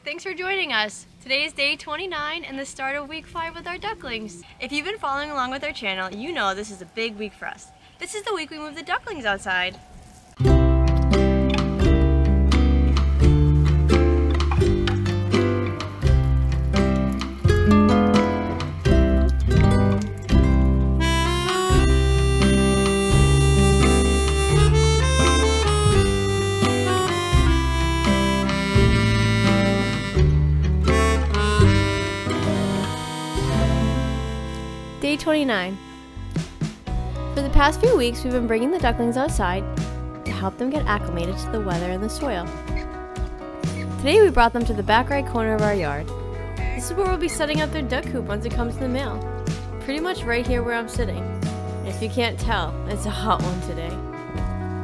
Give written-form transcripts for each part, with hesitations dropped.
Thanks for joining us. Today is day 29 and the start of week 5 with our ducklings. If you've been following along with our channel, you know this is a big week for us. This is the week we move the ducklings outside. Day 29. For the past few weeks, we've been bringing the ducklings outside to help them get acclimated to the weather and the soil. Today we brought them to the back right corner of our yard. This is where we'll be setting up their duck coop once it comes in the mail. Pretty much right here where I'm sitting. And if you can't tell, it's a hot one today.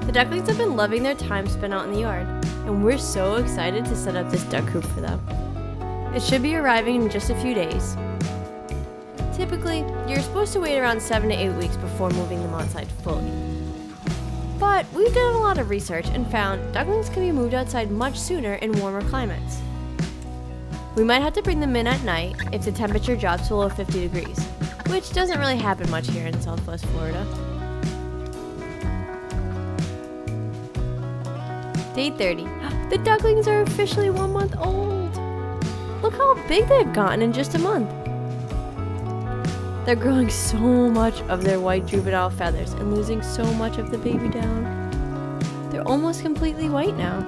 The ducklings have been loving their time spent out in the yard, and we're so excited to set up this duck coop for them. It should be arriving in just a few days. Typically, you're supposed to wait around 7 to 8 weeks before moving them outside fully. But we've done a lot of research and found ducklings can be moved outside much sooner in warmer climates. We might have to bring them in at night if the temperature drops below 50 degrees, which doesn't really happen much here in Southwest Florida. Day 30. The ducklings are officially 1 month old. Look how big they've gotten in just a month. They're growing so much of their white juvenile feathers and losing so much of the baby down. They're almost completely white now.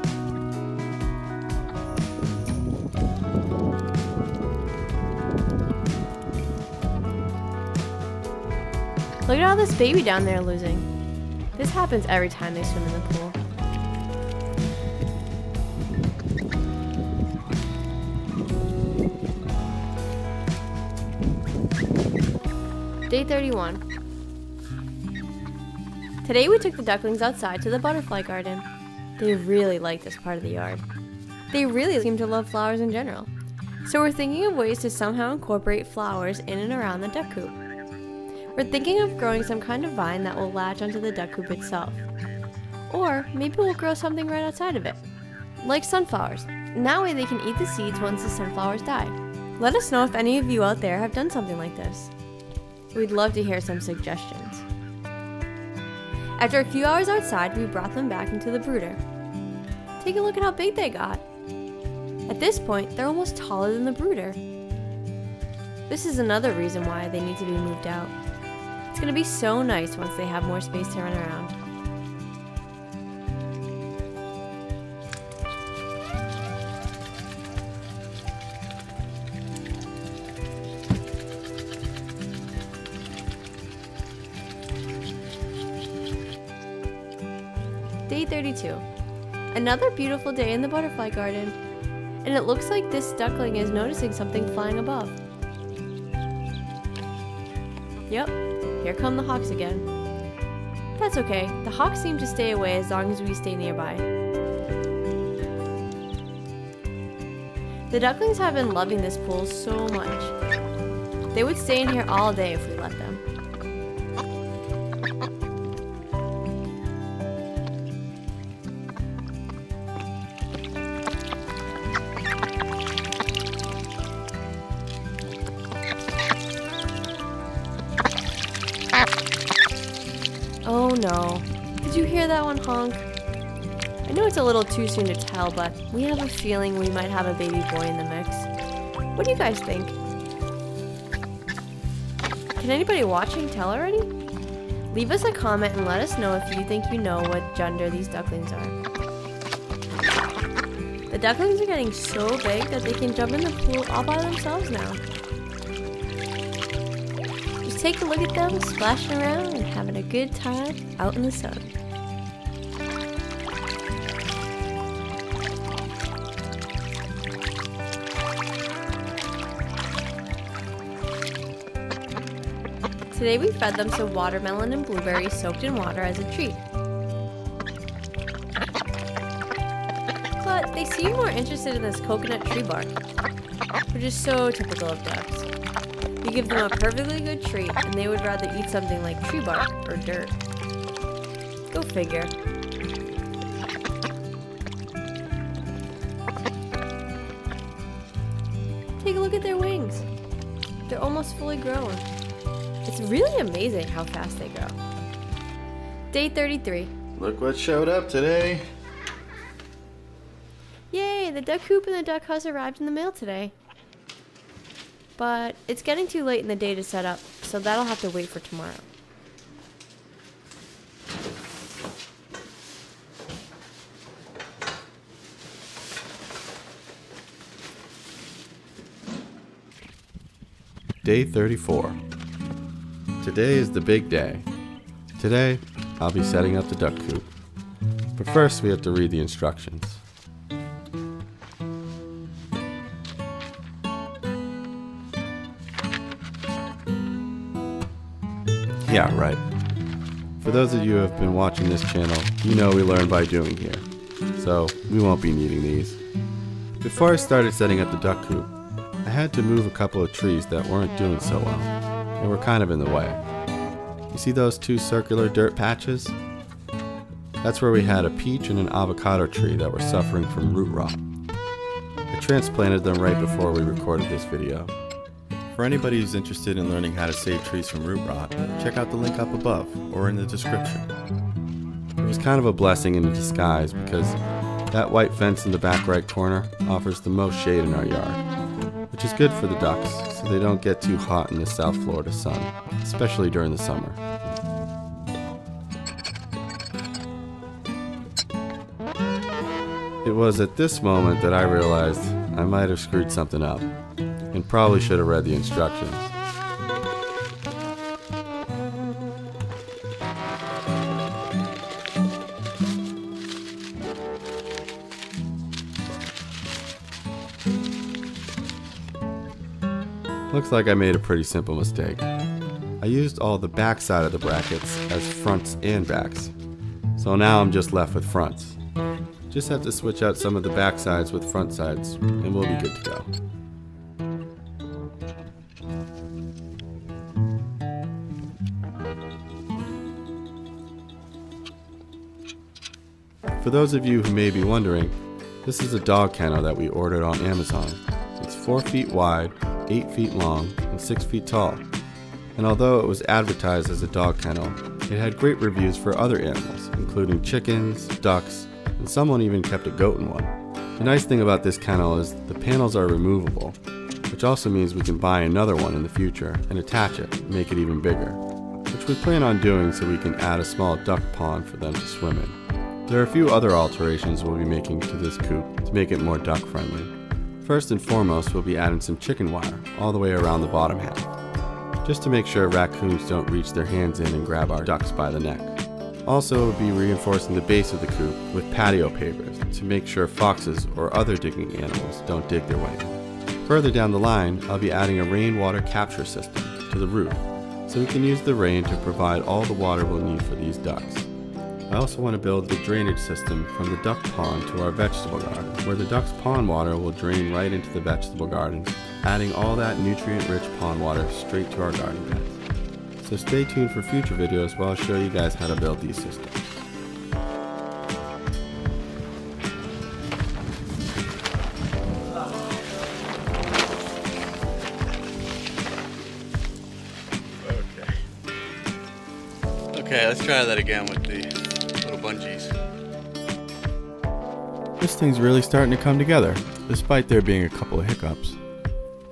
Look at all this baby down they're losing. This happens every time they swim in the pool. Day 31. Today we took the ducklings outside to the butterfly garden. They really like this part of the yard. They really seem to love flowers in general. So we're thinking of ways to somehow incorporate flowers in and around the duck coop. We're thinking of growing some kind of vine that will latch onto the duck coop itself. Or maybe we'll grow something right outside of it, like sunflowers. And that way they can eat the seeds once the sunflowers die. Let us know if any of you out there have done something like this. We'd love to hear some suggestions. After a few hours outside, we brought them back into the brooder. Take a look at how big they got. At this point, they're almost taller than the brooder. This is another reason why they need to be moved out. It's going to be so nice once they have more space to run around. Day 32. Another beautiful day in the butterfly garden. And it looks like this duckling is noticing something flying above. Yep, here come the hawks again. That's okay, the hawks seem to stay away as long as we stay nearby. The ducklings have been loving this pool so much. They would stay in here all day if we let them. Oh no. Did you hear that one honk? I know it's a little too soon to tell, but we have a feeling we might have a baby boy in the mix. What do you guys think? Can anybody watching tell already? Leave us a comment and let us know if you think you know what gender these ducklings are. The ducklings are getting so big that they can jump in the pool all by themselves now. Take a look at them splashing around and having a good time out in the sun. Today we fed them some watermelon and blueberries soaked in water as a treat. But they seem more interested in this coconut tree bark, which is so typical of ducks. You give them a perfectly good treat, and they would rather eat something like tree bark or dirt. Go figure. Take a look at their wings. They're almost fully grown. It's really amazing how fast they grow. Day 33. Look what showed up today. Yay, the duck coop and the duck house arrived in the mail today. But it's getting too late in the day to set up, so that'll have to wait for tomorrow. Day 34. Today is the big day. Today, I'll be setting up the duck coop. But first, we have to read the instructions. Yeah, right. For those of you who have been watching this channel, you know we learn by doing here. So, we won't be needing these. Before I started setting up the duck coop, I had to move a couple of trees that weren't doing so well. They were kind of in the way. You see those two circular dirt patches? That's where we had a peach and an avocado tree that were suffering from root rot. I transplanted them right before we recorded this video. For anybody who's interested in learning how to save trees from root rot, check out the link up above or in the description. It was kind of a blessing in disguise because that white fence in the back right corner offers the most shade in our yard, which is good for the ducks so they don't get too hot in the South Florida sun, especially during the summer. It was at this moment that I realized I might have screwed something up and probably should have read the instructions. Looks like I made a pretty simple mistake. I used all the back side of the brackets as fronts and backs. So now I'm just left with fronts. Just have to switch out some of the back sides with front sides and we'll be good to go. For those of you who may be wondering, this is a dog kennel that we ordered on Amazon. It's 4 feet wide, 8 feet long, and 6 feet tall. And although it was advertised as a dog kennel, it had great reviews for other animals, including chickens, ducks, and someone even kept a goat in one. The nice thing about this kennel is the panels are removable, which also means we can buy another one in the future and attach it and make it even bigger, which we plan on doing so we can add a small duck pond for them to swim in. There are a few other alterations we'll be making to this coop to make it more duck friendly. First and foremost, we'll be adding some chicken wire all the way around the bottom half, just to make sure raccoons don't reach their hands in and grab our ducks by the neck. Also, we'll be reinforcing the base of the coop with patio pavers to make sure foxes or other digging animals don't dig their way in. Further down the line, I'll be adding a rainwater capture system to the roof, so we can use the rain to provide all the water we'll need for these ducks. I also want to build the drainage system from the duck pond to our vegetable garden, where the duck's pond water will drain right into the vegetable garden, adding all that nutrient-rich pond water straight to our garden beds. So stay tuned for future videos where I'll show you guys how to build these systems. Okay, let's try that again with the little bungees. This thing's really starting to come together, despite there being a couple of hiccups.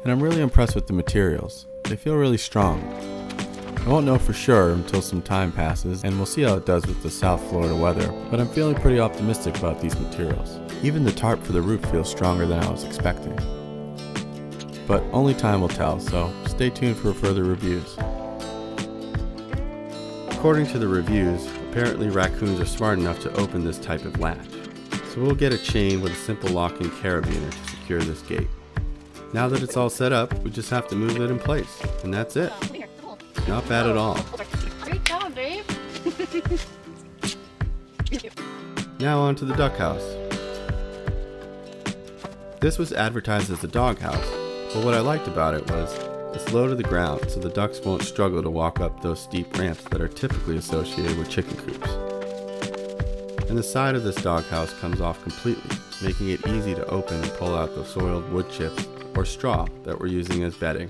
And I'm really impressed with the materials. They feel really strong. I won't know for sure until some time passes, and we'll see how it does with the South Florida weather, but I'm feeling pretty optimistic about these materials. Even the tarp for the roof feels stronger than I was expecting. But only time will tell, so stay tuned for further reviews. According to the reviews, apparently raccoons are smart enough to open this type of latch. So we'll get a chain with a simple locking carabiner to secure this gate. Now that it's all set up, we just have to move it in place, and that's it. Not bad at all. Great job, Dave. Now on to the duck house. This was advertised as a dog house, but what I liked about it was it's low to the ground so the ducks won't struggle to walk up those steep ramps that are typically associated with chicken coops. And the side of this doghouse comes off completely, making it easy to open and pull out the soiled wood chips or straw that we're using as bedding,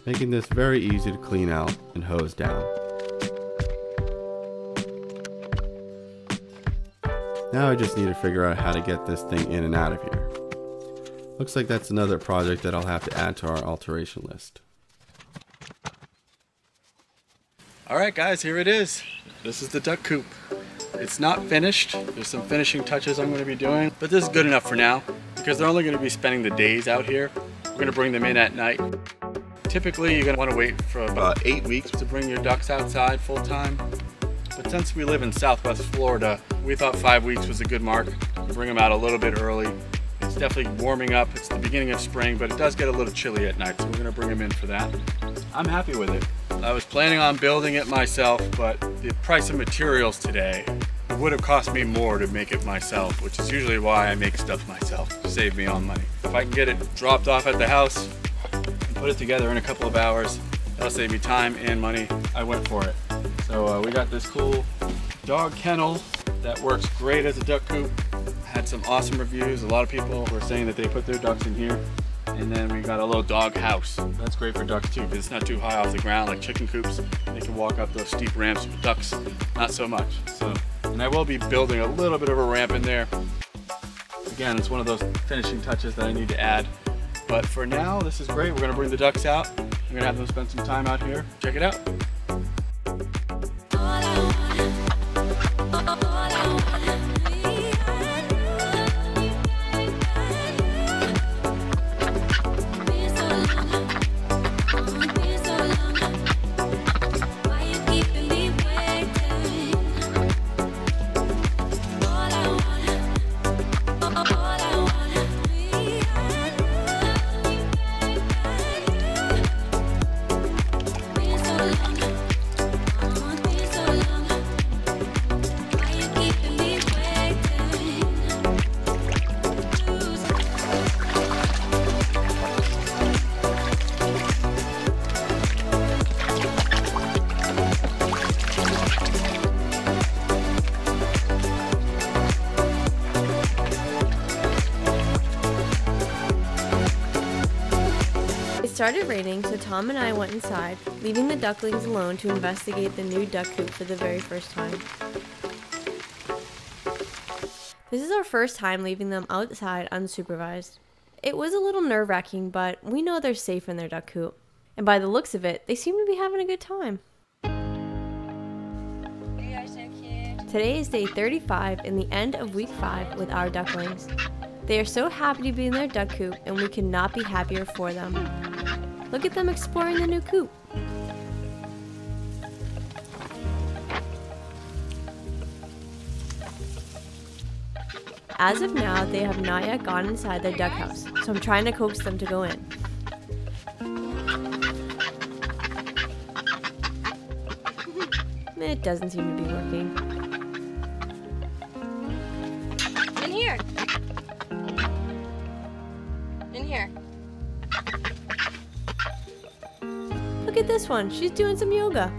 making this very easy to clean out and hose down. Now I just need to figure out how to get this thing in and out of here. Looks like that's another project that I'll have to add to our alteration list. Alright guys, here it is. This is the duck coop. It's not finished. There's some finishing touches I'm going to be doing, but this is good enough for now because they're only going to be spending the days out here. We're going to bring them in at night. Typically you're going to want to wait for about 8 weeks to bring your ducks outside full time. But since we live in Southwest Florida, we thought 5 weeks was a good mark. Bring them out a little bit early. It's definitely warming up. It's the beginning of spring, but it does get a little chilly at night, so we're going to bring them in for that. I'm happy with it. I was planning on building it myself, but the price of materials today, it would have cost me more to make it myself, which is usually why I make stuff myself, to save me on money. If I can get it dropped off at the house and put it together in a couple of hours, that'll save me time and money. I went for it. So we got this cool dog kennel that works great as a duck coop. Had some awesome reviews. A lot of people were saying that they put their ducks in here. And then we got a little dog house. That's great for ducks too, because it's not too high off the ground like chicken coops. They can walk up those steep ramps with ducks, not so much. So, and I will be building a little bit of a ramp in there. Again, it's one of those finishing touches that I need to add. But for now, this is great. We're gonna bring the ducks out. We're gonna have them spend some time out here. Check it out. It started raining, so Tom and I went inside, leaving the ducklings alone to investigate the new duck coop for the very first time. This is our first time leaving them outside unsupervised. It was a little nerve-wracking, but we know they're safe in their duck coop. And by the looks of it, they seem to be having a good time. You are so cute. Today is day 35 and the end of week 5 with our ducklings. They are so happy to be in their duck coop, and we could not be happier for them. Look at them exploring the new coop. As of now, they have not yet gone inside their duck house, so I'm trying to coax them to go in. It doesn't seem to be working. In here. In here. Look at this one, she's doing some yoga.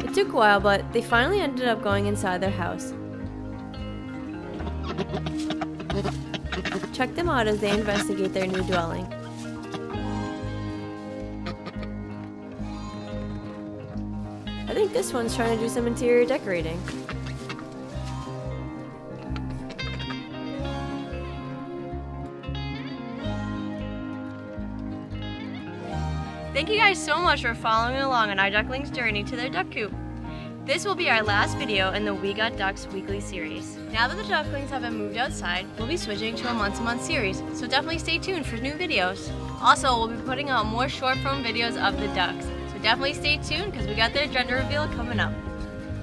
It took a while, but they finally ended up going inside their house. Check them out as they investigate their new dwelling. I think this one's trying to do some interior decorating. Thank you guys so much for following along on our ducklings' journey to their duck coop. This will be our last video in the We Got Ducks weekly series. Now that the ducklings have been moved outside, we'll be switching to a month-to-month series, so definitely stay tuned for new videos. Also, we'll be putting out more short-form videos of the ducks, so definitely stay tuned because we got their gender reveal coming up.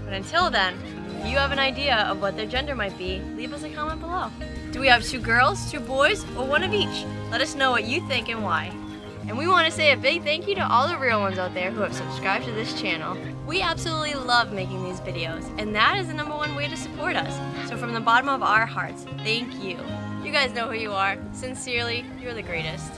But until then, if you have an idea of what their gender might be, leave us a comment below. Do we have 2 girls, 2 boys, or one of each? Let us know what you think and why. And we want to say a big thank you to all the real ones out there who have subscribed to this channel. We absolutely love making these videos, and that is the #1 way to support us. So from the bottom of our hearts, thank you. You guys know who you are. Sincerely, you're the greatest.